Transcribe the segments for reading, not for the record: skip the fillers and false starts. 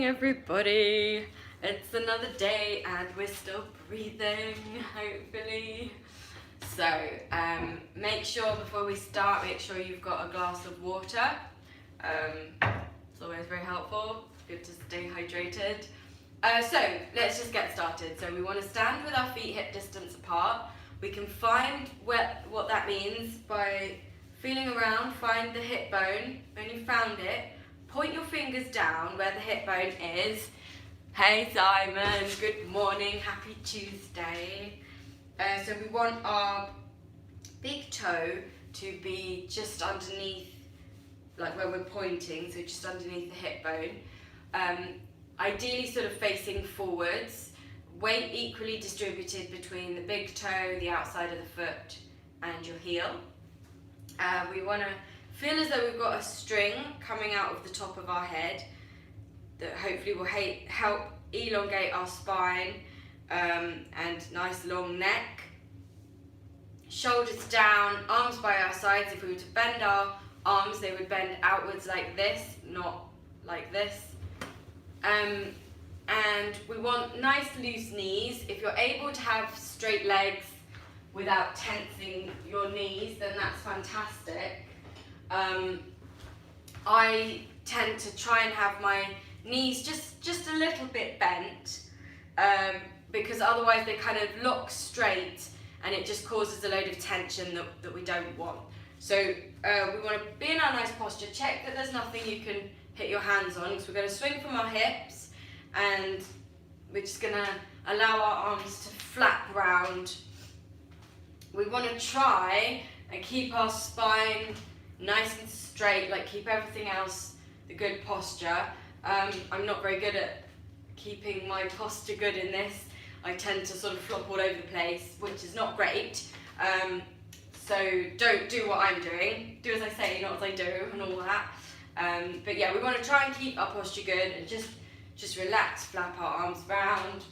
everybody. It's another day and we're still breathing, hopefully. So make sure before we start, make sure you've got a glass of water. It's always very helpful, good to stay hydrated. So let's just get started. So we want to stand with our feet hip distance apart. We can find what that means by feeling around, find the hip bone. When you found it, point your fingers down where the hip bone is. Hey Simon, good morning, happy Tuesday. So we want our big toe to be just underneath, like where we're pointing, so just underneath the hip bone. Ideally sort of facing forwards, weight equally distributed between the big toe, the outside of the foot and your heel. We want to feel as though we've got a string coming out of the top of our head that hopefully will help elongate our spine and nice long neck. Shoulders down, arms by our sides. If we were to bend our arms, they would bend outwards like this, not like this. And we want nice loose knees. If you're able to have straight legs without tensing your knees, then that's fantastic. I tend to try and have my knees just a little bit bent because otherwise they kind of lock straight and it just causes a load of tension that we don't want. So we want to be in our nice posture. Check that there's nothing you can hit your hands on, because we're going to swing from our hips and we're just going to allow our arms to flap round. We want to try and keep our spine nice and straight, like keep everything else the good posture. I'm not very good at keeping my posture good in this. I tend to sort of flop all over the place, which is not great. So don't do what I'm doing. Do as I say, not as I do, and all that. But yeah, we want to try and keep our posture good and just relax, flap our arms round.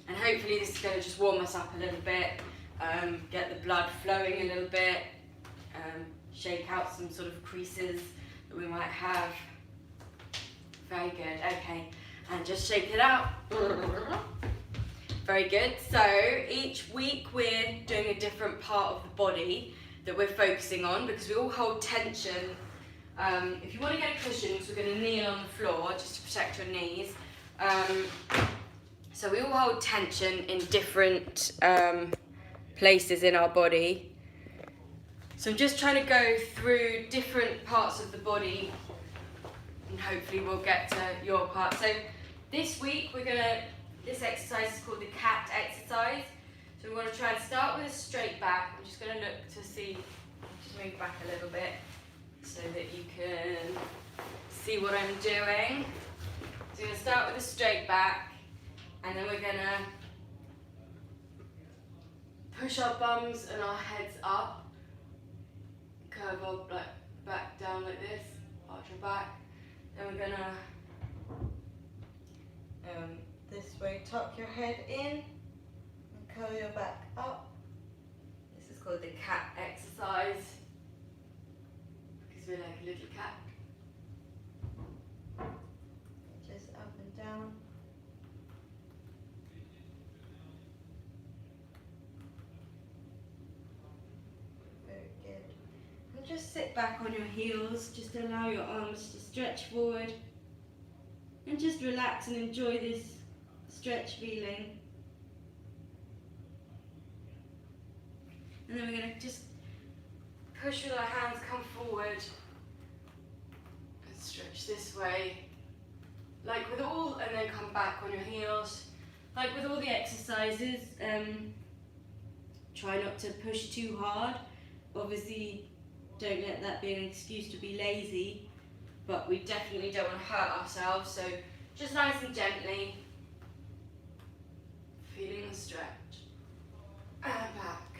And hopefully this is going to just warm us up a little bit, get the blood flowing a little bit, shake out some sort of creases that we might have. Very good, okay, and just shake it out. Very good. So each week we're doing a different part of the body that we're focusing on, because we all hold tension. If you want to get a cushion, so we're going to kneel on the floor just to protect your knees. So we all hold tension in different places in our body. So I'm just trying to go through different parts of the body and hopefully we'll get to your part. So this week this exercise is called the cat exercise. So we want to try and start with a straight back. I'm just going to look to see, just move back a little bit so that you can see what I'm doing. So we're going to start with a straight back. And then we're going to push our bums and our heads up, curve our back down like this, arch your back. Then we're going to, this way, tuck your head in and curl your back up. This is called the cat exercise, because we're like a little cat. Just up and down. Just sit back on your heels, just allow your arms to stretch forward and just relax and enjoy this stretch feeling. And then we're going to just push with our hands, come forward and stretch this way, like with all, and then come back on your heels. Like with all the exercises, try not to push too hard. Obviously, don't let that be an excuse to be lazy, but we definitely don't want to hurt ourselves, so just nice and gently, feeling the stretch, and back.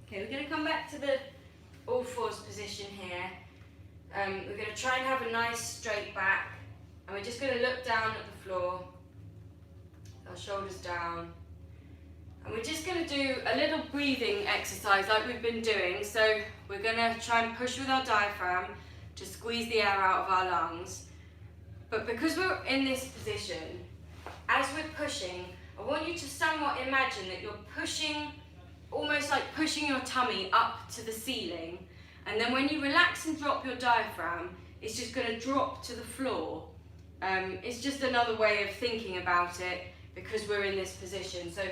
Okay, we're going to come back to the all fours position here. We're going to try and have a nice straight back, and we're just going to look down at the floor, our shoulders down. And we're just going to do a little breathing exercise like we've been doing. So we're going to try and push with our diaphragm to squeeze the air out of our lungs. But because we're in this position, as we're pushing, I want you to somewhat imagine that you're pushing, almost like pushing your tummy up to the ceiling. And then when you relax and drop your diaphragm, it's just going to drop to the floor. It's just another way of thinking about it because we're in this position. So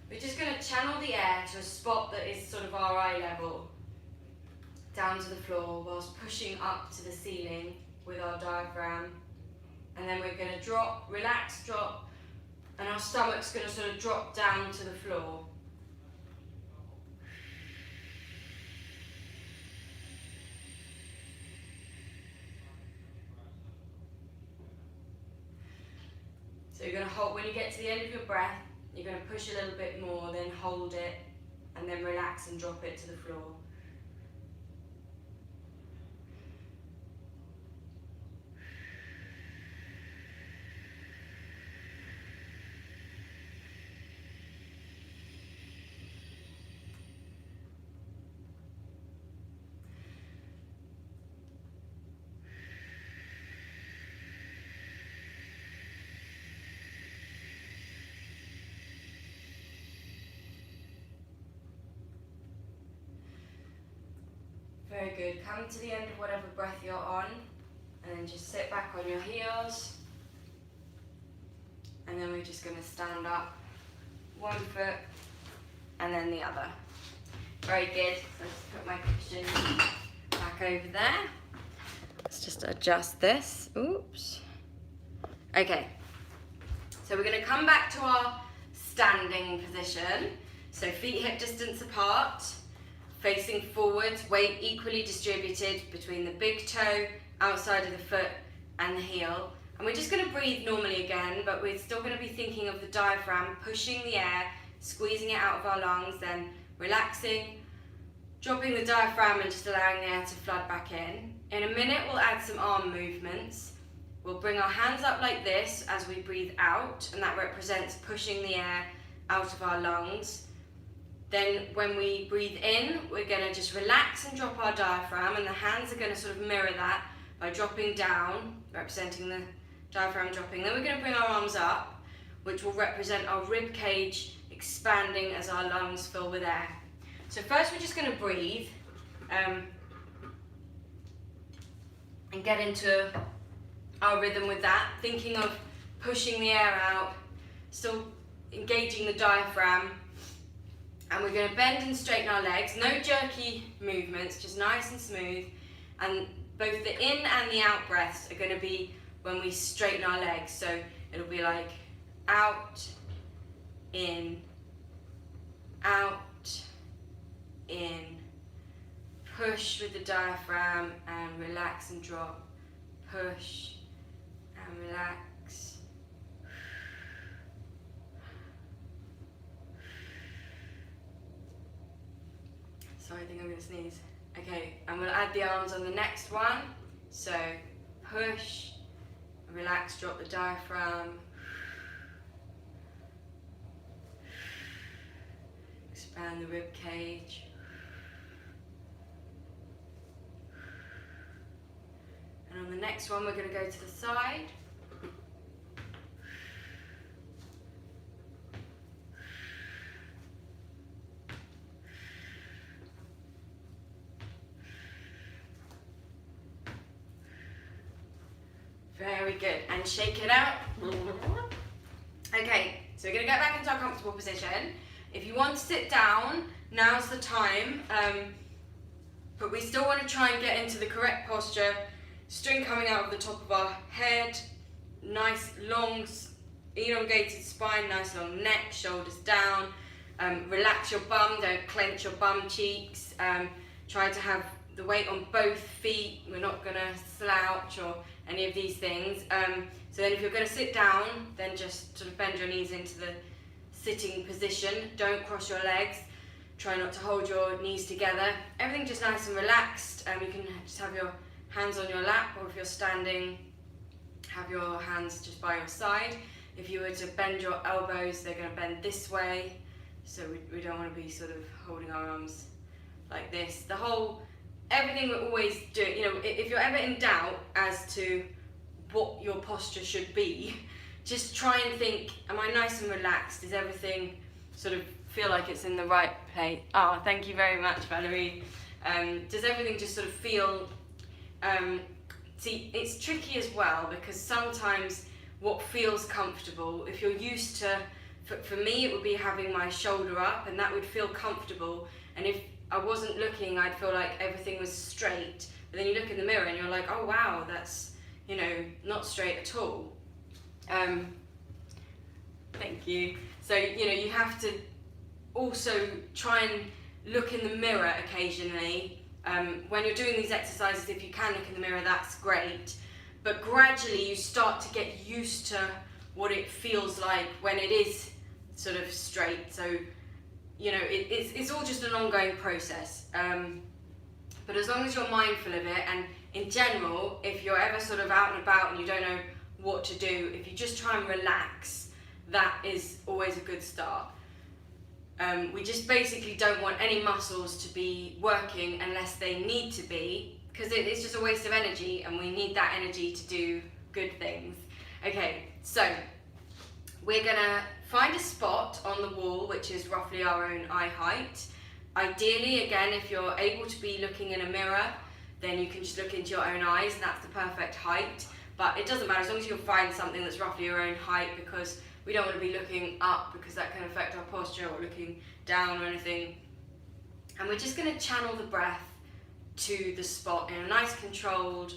we're just going to channel the air to a spot that is sort of our eye level, down to the floor, whilst pushing up to the ceiling with our diaphragm. And then we're going to drop, relax, drop, and our stomach's going to sort of drop down to the floor. So you're going to hold, when you get to the end of your breath, you're going to push a little bit more, then hold it, and then relax and drop it to the floor. Very good. Come to the end of whatever breath you're on, and then just sit back on your heels. And then we're just going to stand up, one foot, and then the other. Very good. So let's put my cushion back over there. Let's just adjust this. Oops. Okay. So we're going to come back to our standing position. So feet hip distance apart. Facing forwards, weight equally distributed between the big toe, outside of the foot, and the heel. And we're just going to breathe normally again, but we're still going to be thinking of the diaphragm, pushing the air, squeezing it out of our lungs, then relaxing, dropping the diaphragm and just allowing the air to flood back in. In a minute, we'll add some arm movements. We'll bring our hands up like this as we breathe out, and that represents pushing the air out of our lungs. Then when we breathe in, we're going to just relax and drop our diaphragm, and the hands are going to sort of mirror that by dropping down, representing the diaphragm dropping. Then we're going to bring our arms up, which will represent our rib cage expanding as our lungs fill with air. So first we're just going to breathe and get into our rhythm with that, thinking of pushing the air out, still engaging the diaphragm. And we're going to bend and straighten our legs, no jerky movements, just nice and smooth. And both the in and the out breaths are going to be when we straighten our legs. So it'll be like out, in, push with the diaphragm and relax and drop, push and relax. Sorry, I think I'm going to sneeze. Okay, and we'll add the arms on the next one. So push, relax, drop the diaphragm. Expand the rib cage. And on the next one, we're going to go to the side. Very good, and shake it out. Okay, so we're going to get back into our comfortable position. If you want to sit down, now's the time, but we still want to try and get into the correct posture. String coming out of the top of our head, nice long elongated spine, nice long neck, shoulders down. Relax your bum, don't clench your bum cheeks. Try to have the weight on both feet. We're not going to slouch or any of these things. So then if you're going to sit down, then just sort of bend your knees into the sitting position. Don't cross your legs. Try not to hold your knees together. Everything just nice and relaxed. You can just have your hands on your lap, or if you're standing, have your hands just by your side. If you were to bend your elbows, they're going to bend this way. So we don't want to be sort of holding our arms like this. Everything we always do, if you're ever in doubt as to what your posture should be, just try and think, am I nice and relaxed? Does everything sort of feel like it's in the right place? Oh, thank you very much, Valerie. Does everything just sort of feel, see, it's tricky as well, because sometimes what feels comfortable, if you're used to, for me it would be having my shoulder up, and that would feel comfortable, and if I wasn't looking, I'd feel like everything was straight, but then you look in the mirror and you're like, oh wow, that's, not straight at all. Thank you. So, you have to also try and look in the mirror occasionally. When you're doing these exercises, if you can look in the mirror, that's great. But gradually you start to get used to what it feels like when it is sort of straight. So, it's all just an ongoing process. But as long as you're mindful of it, and in general, if you're ever sort of out and about and you don't know what to do, if you just try and relax, that is always a good start. We just basically don't want any muscles to be working unless they need to be, because it's just a waste of energy, and we need that energy to do good things. Okay, so we're gonna find a spot on the wall which is roughly our own eye height. Ideally, again, if you're able to be looking in a mirror, then you can just look into your own eyes, and that's the perfect height. But it doesn't matter, as long as you find something that's roughly your own height, because we don't want to be looking up, because that can affect our posture, or looking down or anything. And we're just going to channel the breath to the spot in a nice controlled.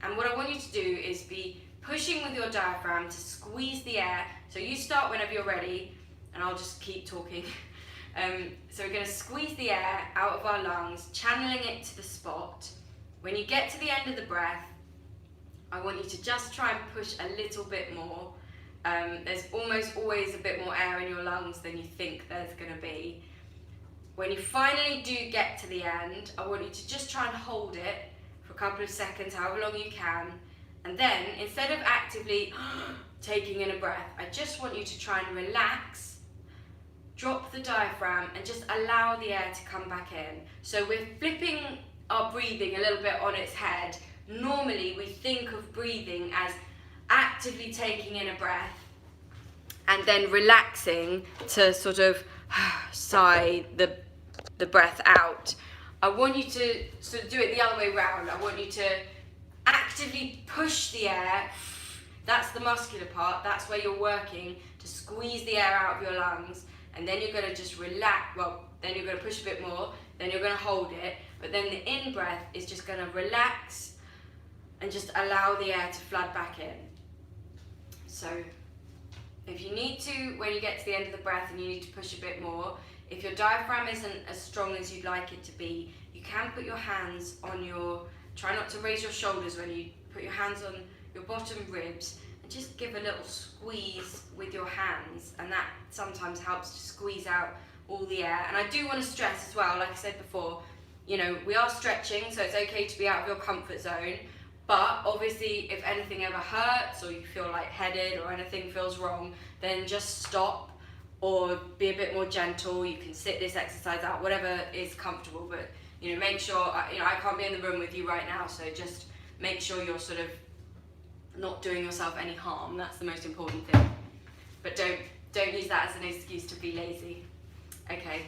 And what I want you to do is be pushing with your diaphragm to squeeze the air. So you start whenever you're ready, and I'll just keep talking. So we're going to squeeze the air out of our lungs, channeling it to the spot. When you get to the end of the breath, I want you to just try and push a little bit more. There's almost always a bit more air in your lungs than you think there's going to be. When you finally do get to the end, I want you to just try and hold it for a couple of seconds, however long you can. And then, instead of actively taking in a breath, I just want you to try and relax, drop the diaphragm, and just allow the air to come back in. So we're flipping our breathing a little bit on its head. Normally we think of breathing as actively taking in a breath and then relaxing to sort of sigh the breath out. I want you to sort of do it the other way around. I want you to actively push the air. That's the muscular part. That's where you're working to squeeze the air out of your lungs. And then you're going to just relax. Well, then you're going to push a bit more. Then you're going to hold it. But then the in breath is just going to relax and just allow the air to flood back in. So if you need to, when you get to the end of the breath and you need to push a bit more, if your diaphragm isn't as strong as you'd like it to be, you can put your hands on try not to raise your shoulders when you put your hands on your bottom ribs, and just give a little squeeze with your hands, and that sometimes helps to squeeze out all the air. And I do want to stress as well, like I said before, we are stretching, so it's okay to be out of your comfort zone, but obviously if anything ever hurts, or you feel lightheaded, or anything feels wrong, then just stop or be a bit more gentle. You can sit this exercise out, whatever is comfortable, but make sure, I can't be in the room with you right now, so just make sure you're sort of not doing yourself any harm. That's the most important thing. But don't use that as an excuse to be lazy. Okay.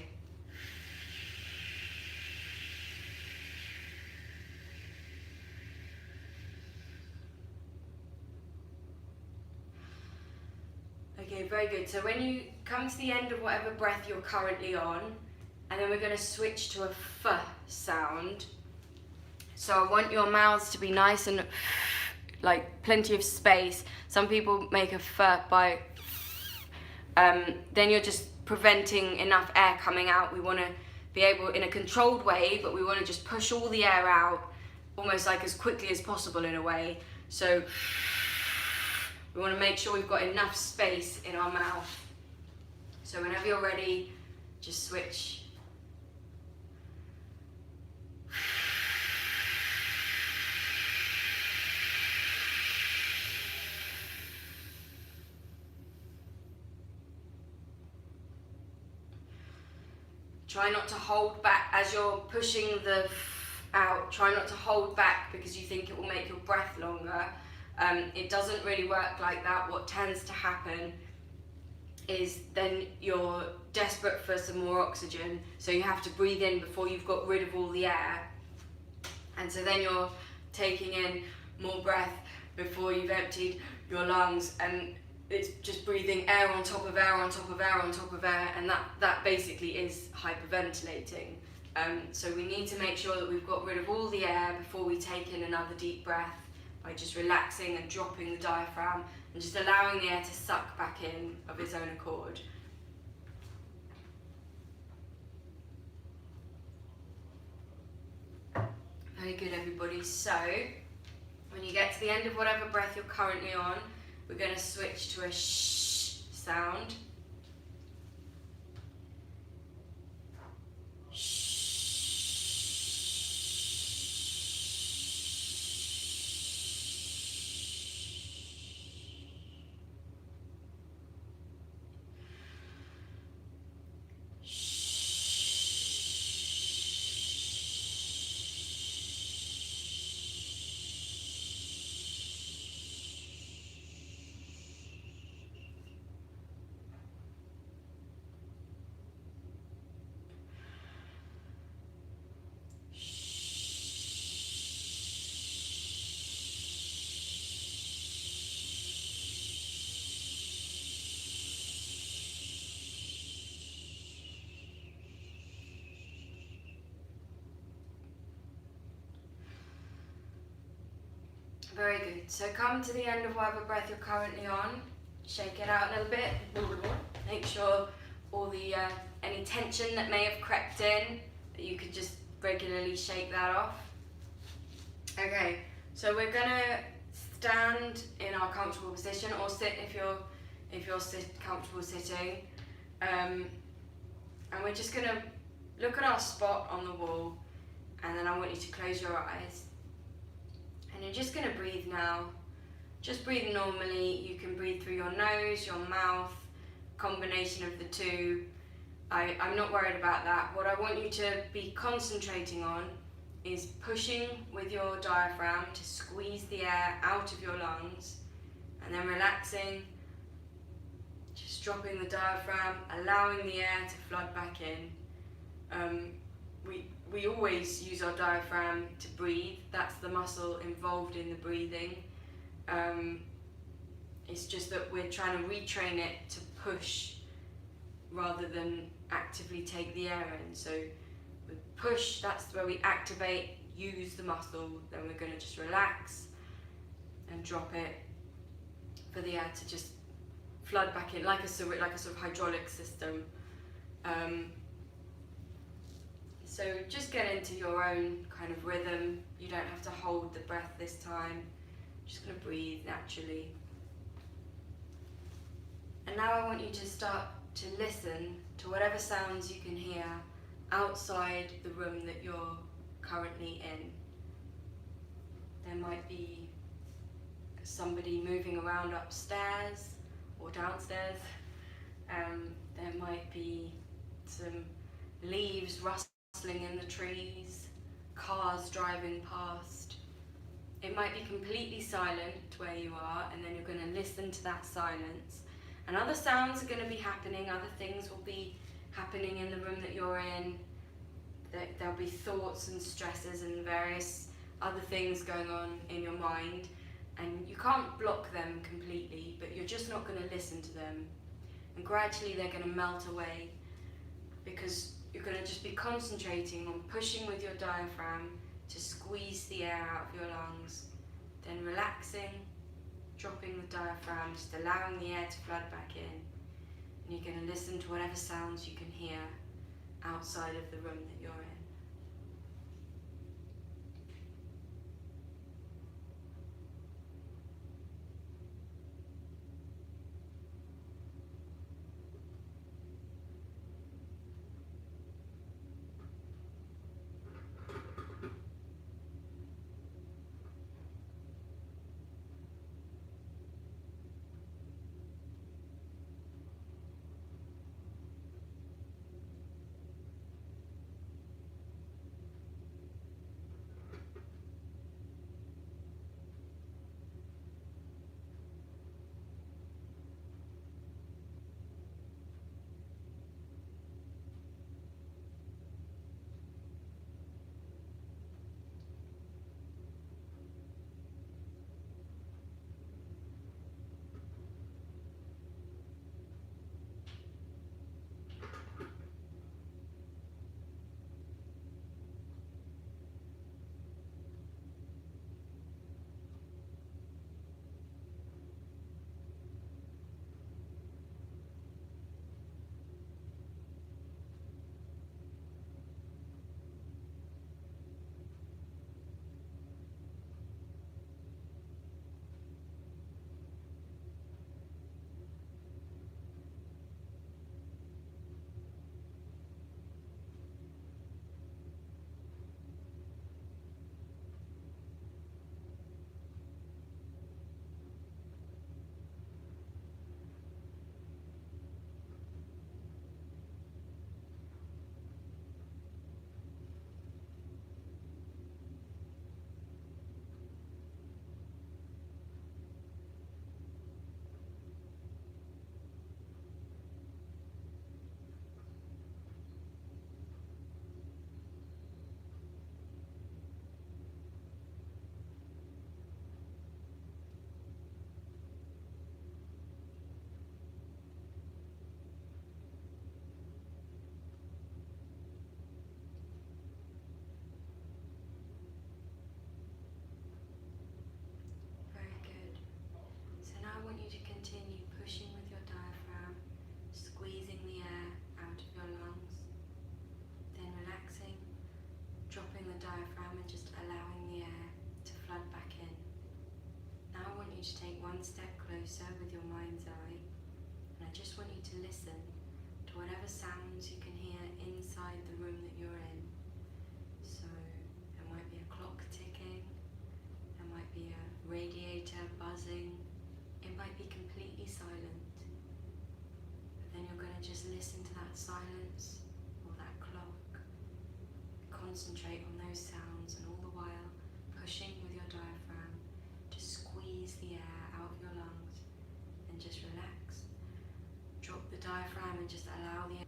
Okay, very good. So when you come to the end of whatever breath you're currently on, and then we're going to switch to a f sound. So I want your mouths to be nice and plenty of space. Some people make a f by, then you're just preventing enough air coming out. We want to be able, in a controlled way, but we want to just push all the air out almost like as quickly as possible in a way. So we want to make sure we've got enough space in our mouth. So whenever you're ready, just switch. Try not to hold back as you're pushing the out. Try not to hold back because you think it will make your breath longer. It doesn't really work like that. What tends to happen is then you're desperate for some more oxygen, so you have to breathe in before you've got rid of all the air, and so then you're taking in more breath before you've emptied your lungs, and it's just breathing air on top of air on top of air on top of air, and that basically is hyperventilating. So we need to make sure that we've got rid of all the air before we take in another deep breath by just relaxing and dropping the diaphragm and just allowing the air to suck back in of its own accord. Very good, everybody. So when you get to the end of whatever breath you're currently on, we're going to switch to a shh sound. Very good. So come to the end of whatever breath you're currently on. Shake it out a little bit. Make sure all the any tension that may have crept in, that you could just regularly shake that off. Okay, so we're gonna stand in our comfortable position, or sit if you're comfortable sitting, and we're just gonna look at our spot on the wall, and then I want you to close your eyes. And you're just going to breathe now. Just breathe normally. You can breathe through your nose, your mouth, combination of the two. I'm not worried about that. What I want you to be concentrating on is pushing with your diaphragm to squeeze the air out of your lungs, and then relaxing, just dropping the diaphragm, allowing the air to flood back in. We always use our diaphragm to breathe. That's the muscle involved in the breathing. It's just that we're trying to retrain it to push rather than actively take the air in. So we push, that's where we activate, use the muscle, then we're going to just relax and drop it for the air to just flood back in, like a sort of hydraulic system. So just get into your own kind of rhythm. You don't have to hold the breath this time. Just going to breathe naturally. And now I want you to start to listen to whatever sounds you can hear outside the room that you're currently in. There might be somebody moving around upstairs or downstairs. There might be some leaves rustling in the trees, cars driving past. It might be completely silent where you are, and then you're going to listen to that silence. And other sounds are going to be happening, other things will be happening in the room that you're in. There'll be thoughts and stresses and various other things going on in your mind, and you can't block them completely, but you're just not going to listen to them. And gradually they're going to melt away, because you're going to just be concentrating on pushing with your diaphragm to squeeze the air out of your lungs, then relaxing, dropping the diaphragm, just allowing the air to flood back in. And you're going to listen to whatever sounds you can hear outside of the room that you're in. diaphragm, just allowing the air to flood back in. Now I want you to take one step closer with your mind's eye, and I just want you to listen to whatever sounds you can hear inside the room that you're in. So there might be a clock ticking, there might be a radiator buzzing, it might be completely silent. But then you're going to just listen to that silence or that clock. Concentrate on those sounds, and all the while pushing with your diaphragm to squeeze the air out of your lungs, and just relax. Drop the diaphragm and just allow the air.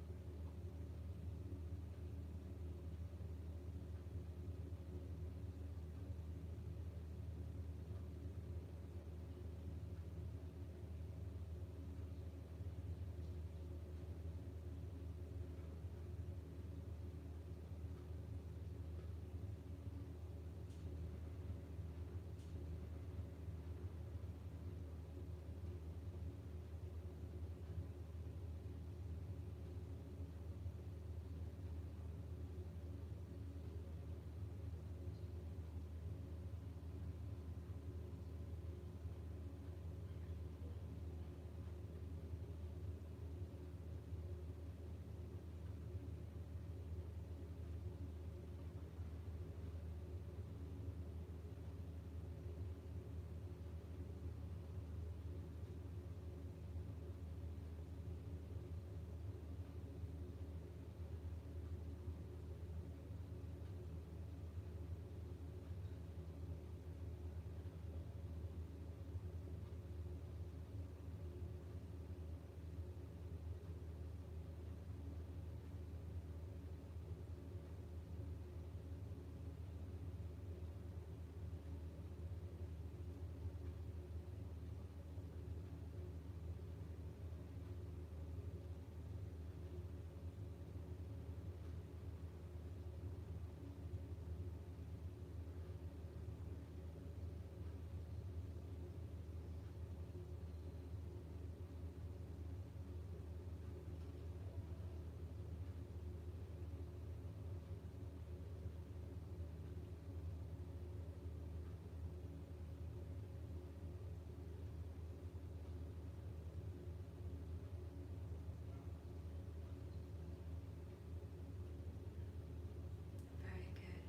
Very good.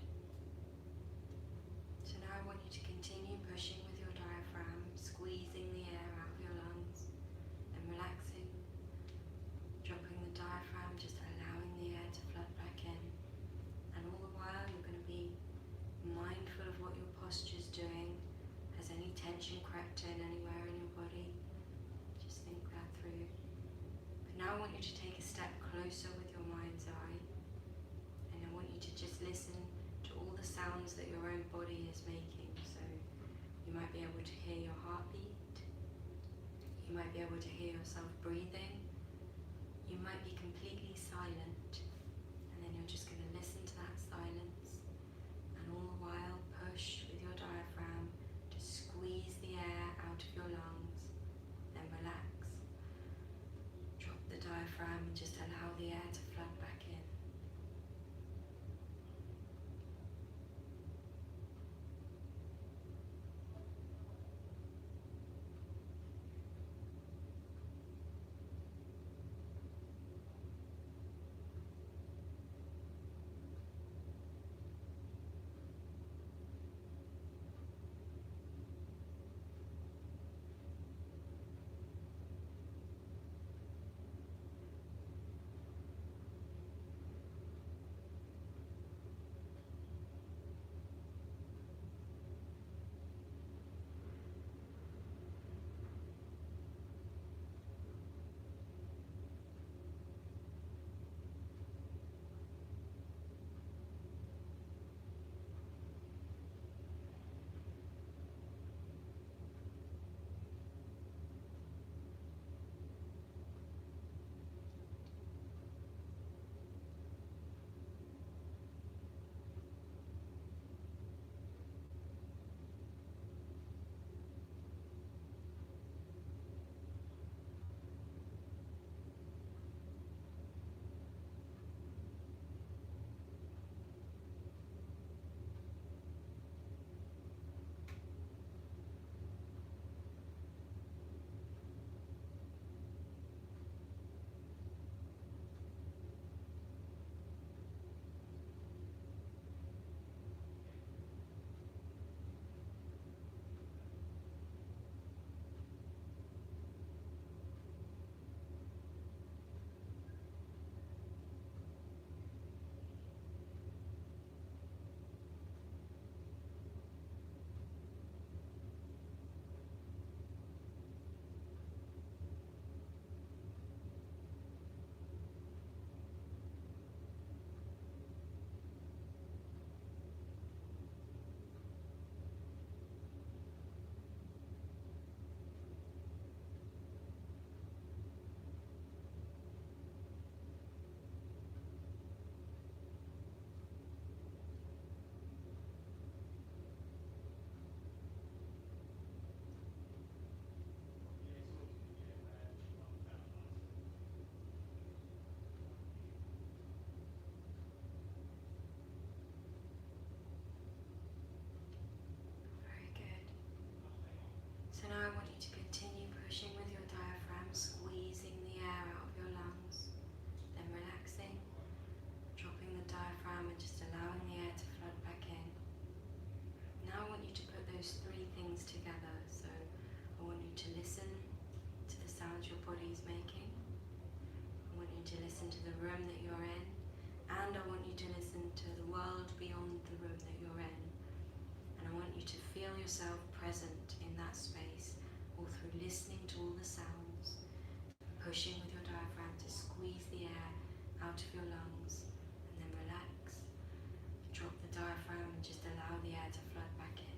So now I want you to continue pushing with your diaphragm, squeezing the air out of your lungs and relaxing. Dropping the diaphragm, just allowing the air to flood back in. And all the while you're going to be mindful of what your posture's doing. Has any tension crept in anywhere in your body? Just think that through. But now I want you to take a step closer with your mind's eye, and I want you to just listen to all the sounds that your own body is making. So you might be able to hear your heartbeat, you might be able to hear yourself breathing, you might be completely silent, and then you're just going to listen to that silence, and all the while push with your diaphragm to squeeze the air out of your lungs, then relax. Drop the diaphragm and just allow the air to flood back in. together. So I want you to listen to the sounds your body is making. I want you to listen to the room that you're in, and I want you to listen to the world beyond the room that you're in. And I want you to feel yourself present in that space, all through listening to all the sounds, pushing with your diaphragm to squeeze the air out of your lungs, and then relax. Drop the diaphragm and just allow the air to flood back in.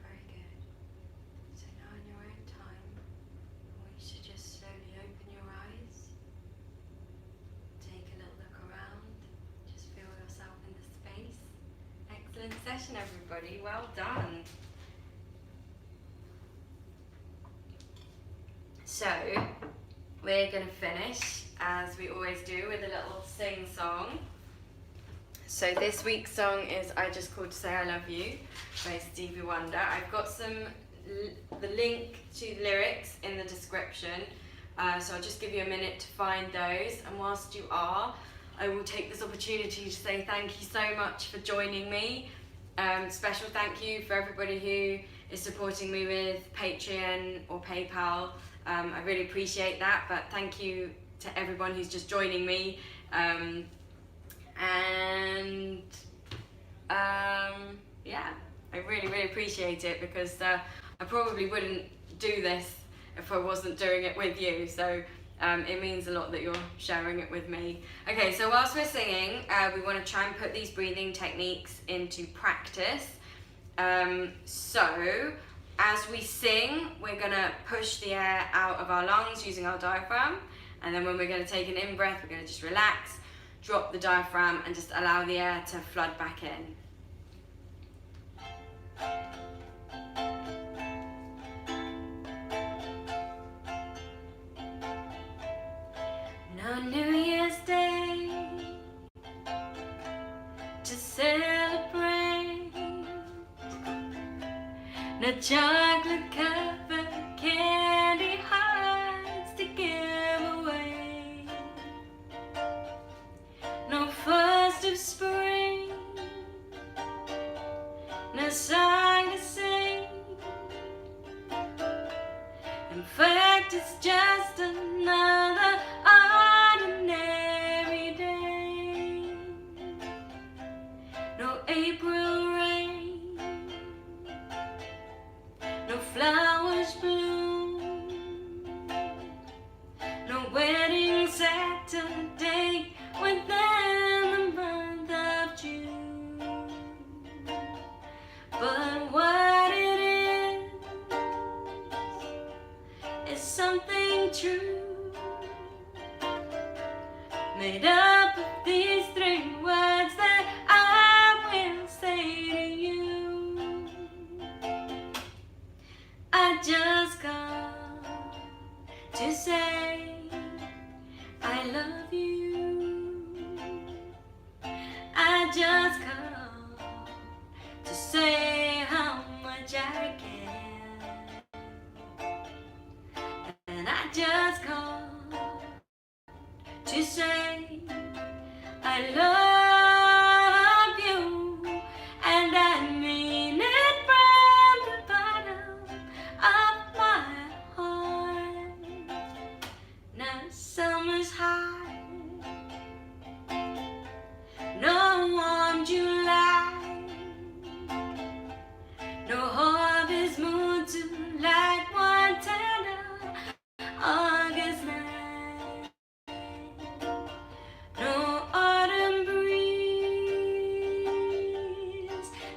Very good. So now in your own time, I want you to just slowly open your eyes. Take a little look around. Just feel yourself in the space. Excellent session, everybody. Well done. So, we're going to finish, as we always do, with a little sing-song. So this week's song is I Just Called to Say I Love You by Stevie Wonder. I've got the link to the lyrics in the description, so I'll just give you a minute to find those. And whilst you are, I will take this opportunity to say thank you so much for joining me. Special thank you for everybody who is supporting me with Patreon or PayPal. I really appreciate that, but thank you to everyone who's just joining me. Yeah, I really appreciate it, because I probably wouldn't do this if I wasn't doing it with you. So it means a lot that you're sharing it with me. Okay, so whilst we're singing, we want to try and put these breathing techniques into practice. So as we sing, we're going to push the air out of our lungs using our diaphragm, and then when we're going to take an in-breath, we're going to just relax, drop the diaphragm, and just allow the air to flood back in. On New Year's Day, No chocolate covered candy hearts to give away. No first of spring, no song to sing. In fact, it's just another ordinary day. No April rain, no flowers bloom, no wedding Saturday within the month of June. But what it is something true, made up of these three words that I will say to you. I just come to say I love you. I just come to say how much I care. And I just come to say I love you, and I mean it from the bottom of my heart. Now summer's high, no warm July, no harvest moon to light one tender August night. No autumn breeze,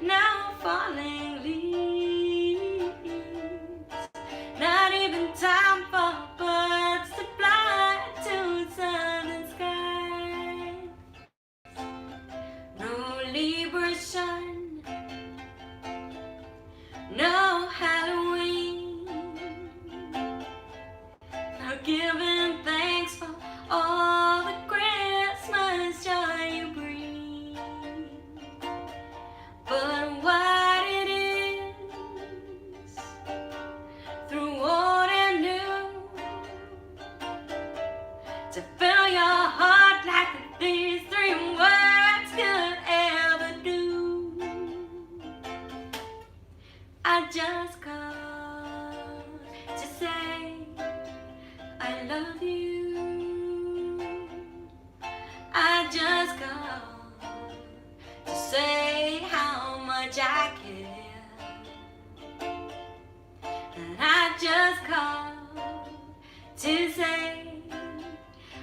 now falling leaves. Not even time for birds to fly to southern sky. No Libra sun, no Halloween, no giving thanks for all the Christmas joy you bring. But what it is, through old and new, to fill your heart like these three words could ever do. I just come to say I love you. I just come to say how much I care. And I just come to say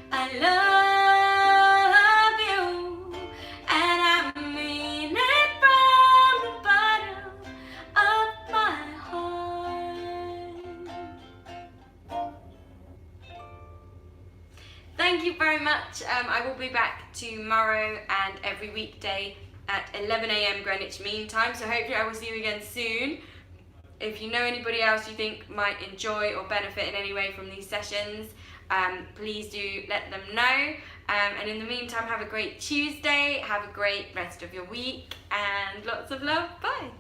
I love you, and I mean it from the bottom of my heart. Thank you very much. I will be back tomorrow and every weekday at 11 AM Greenwich Mean Time, so hopefully I will see you again soon. If you know anybody else you think might enjoy or benefit in any way from these sessions, please do let them know. And in the meantime, have a great Tuesday, have a great rest of your week, and lots of love. Bye.